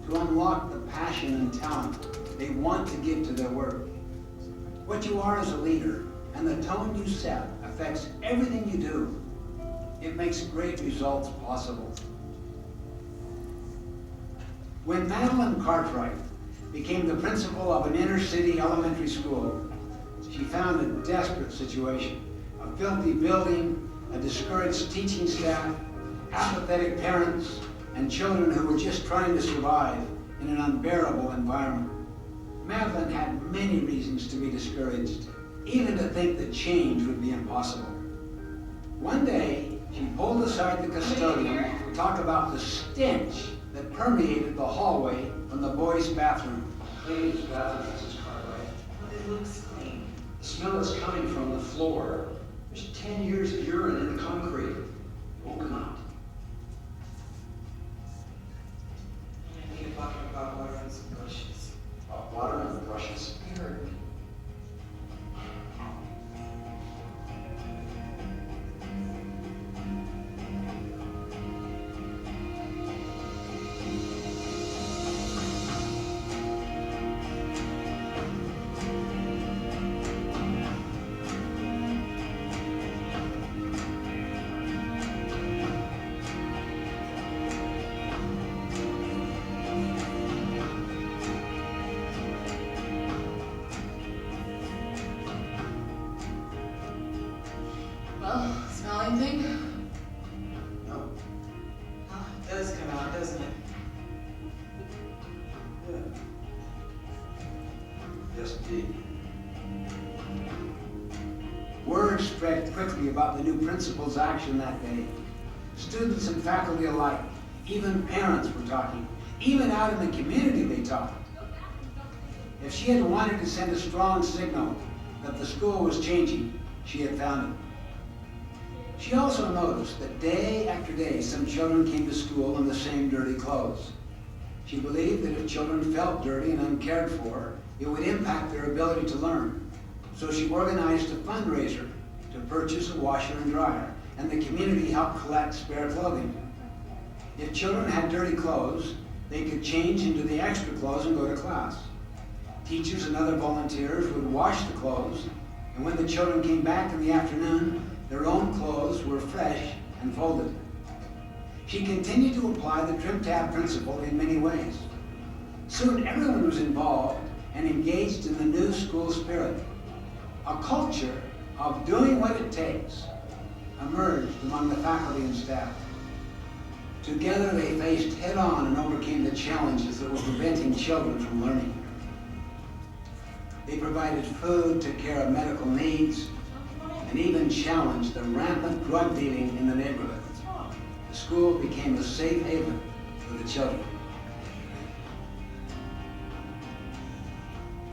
to unlock the passion and talent they want to give to their work. What you are as a leader and the tone you set affects everything you do. It makes great results possible. When Madeline Cartwright became the principal of an inner-city elementary school, she found a desperate situation. A filthy building, a discouraged teaching staff, apathetic parents, and children who were just trying to survive in an unbearable environment. Madeline had many reasons to be discouraged, even to think that change would be impossible. One day, she pulled aside the custodian to talk about the stench that permeated the hallway from the boys' bathroom. Ladies' bathroom, Mrs. Cartwright. But it looks clean. The smell is coming from the floor. There's 10 years of urine in the concrete. It won't come out. I need a bucket about water and some brushes. Water and brushes. You heard me. Well, smell anything? No. Oh, it does come out, doesn't it? Yeah. Yes, indeed. Word spread quickly about the new principal's action that day. Students and faculty alike, even parents were talking. Even out in the community they talked. If she had wanted to send a strong signal that the school was changing, she had found it. She also noticed that day after day, some children came to school in the same dirty clothes. She believed that if children felt dirty and uncared for, it would impact their ability to learn. So she organized a fundraiser to purchase a washer and dryer, and the community helped collect spare clothing. If children had dirty clothes, they could change into the extra clothes and go to class. Teachers and other volunteers would wash the clothes, and when the children came back in the afternoon, their own clothes were fresh and folded. She continued to apply the trim tab principle in many ways. Soon everyone was involved and engaged in the new school spirit. A culture of doing what it takes emerged among the faculty and staff. Together they faced head-on and overcame the challenges that were preventing children from learning. They provided food, took care of medical needs, and even challenged the rampant drug dealing in the neighborhood. The school became a safe haven for the children.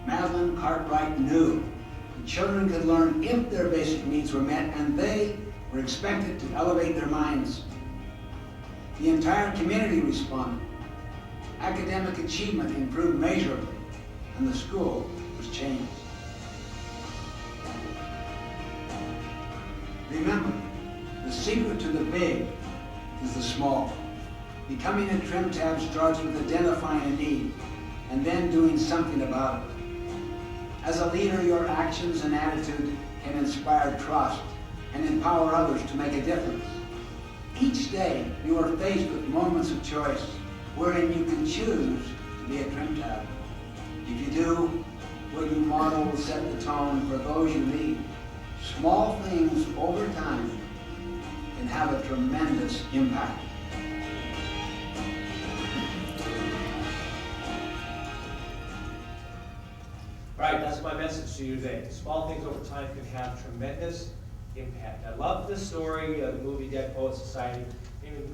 Madeline Cartwright knew the children could learn if their basic needs were met, and they were expected to elevate their minds. The entire community responded. Academic achievement improved measurably, and the school was changed. Remember, the secret to the big is the small. Becoming a trim tab starts with identifying a need and then doing something about it. As a leader, your actions and attitude can inspire trust and empower others to make a difference. Each day, you are faced with moments of choice wherein you can choose to be a trim tab. If you do, what you model will set the tone for those you lead. Small things over time can have a tremendous impact. All right, that's my message to you today. Small things over time can have tremendous impact. I love the story of the movie Dead Poets Society.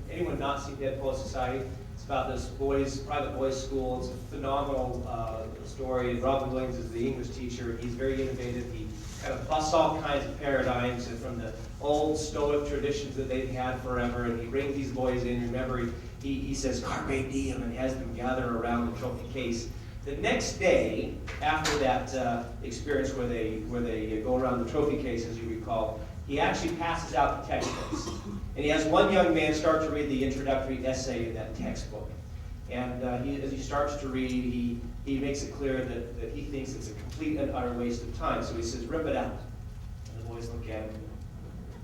Anyone not seen Dead Poets Society? It's about this private boys' school. It's a phenomenal story. Robin Williams is the English teacher. He's very innovative. He kind of busts all kinds of paradigms from the old Stoic traditions that they've had forever, and he brings these boys in. Remember, he says carpe diem and has them gather around the trophy case. The next day, after that experience where they go around the trophy case, as you recall, he actually passes out the textbooks. And he has one young man start to read the introductory essay in that textbook. And as he starts to read, he makes it clear that he thinks it's a complete and utter waste of time. So he says, rip it out. And the boys look at him.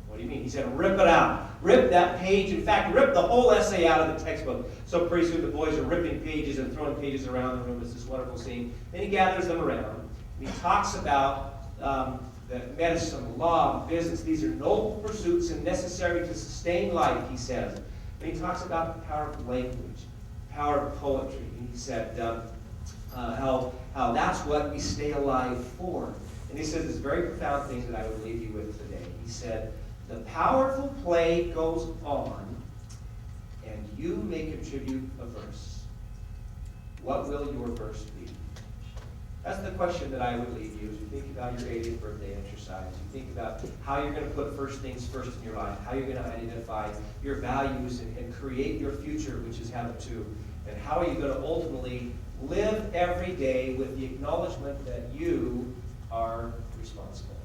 What do you mean? He said, rip it out. Rip that page. In fact, rip the whole essay out of the textbook. So pretty soon the boys are ripping pages and throwing pages around the room. It's this wonderful scene. Then he gathers them around. And he talks about the medicine, law, business. These are noble pursuits and necessary to sustain life, he says. And he talks about the power of language, power of poetry. And he said how that's what we stay alive for. And he said this very profound thing that I would leave you with today. He said, the powerful play goes on, and you may contribute a verse. What will your verse be? That's the question that I would leave you as you think about your 80th birthday exercise. You think about how you're going to put first things first in your life, how you're going to identify your values and create your future, which is heaven too. And how are you going to ultimately live every day with the acknowledgement that you are responsible.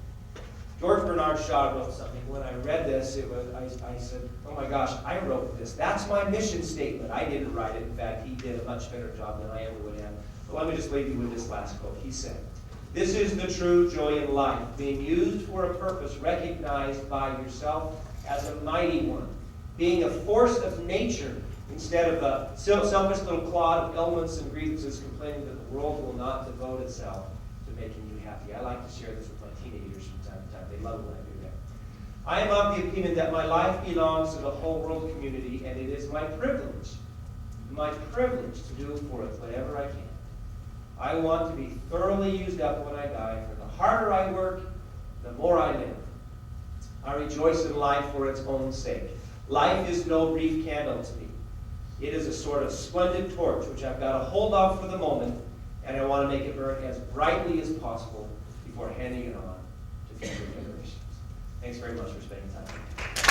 George Bernard Shaw wrote something. When I read this, I said, oh my gosh, I wrote this. That's my mission statement. I didn't write it. In fact, he did a much better job than I ever would have. But let me just leave you with this last quote. He said, this is the true joy in life, being used for a purpose recognized by yourself as a mighty one, being a force of nature instead of a selfish little clod of ailments and grievances complaining that the world will not devote itself to making you happy. I like to share this with my teenagers from time to time. They love it when I do that. I am of the opinion that my life belongs to the whole world community, and it is my privilege to do for it whatever I can. I want to be thoroughly used up when I die, for the harder I work, the more I live. I rejoice in life for its own sake. Life is no brief candle to me. It is a sort of splendid torch which I've got a hold of for the moment, and I want to make it burn as brightly as possible before handing it on to future generations. Thanks very much for spending time with me.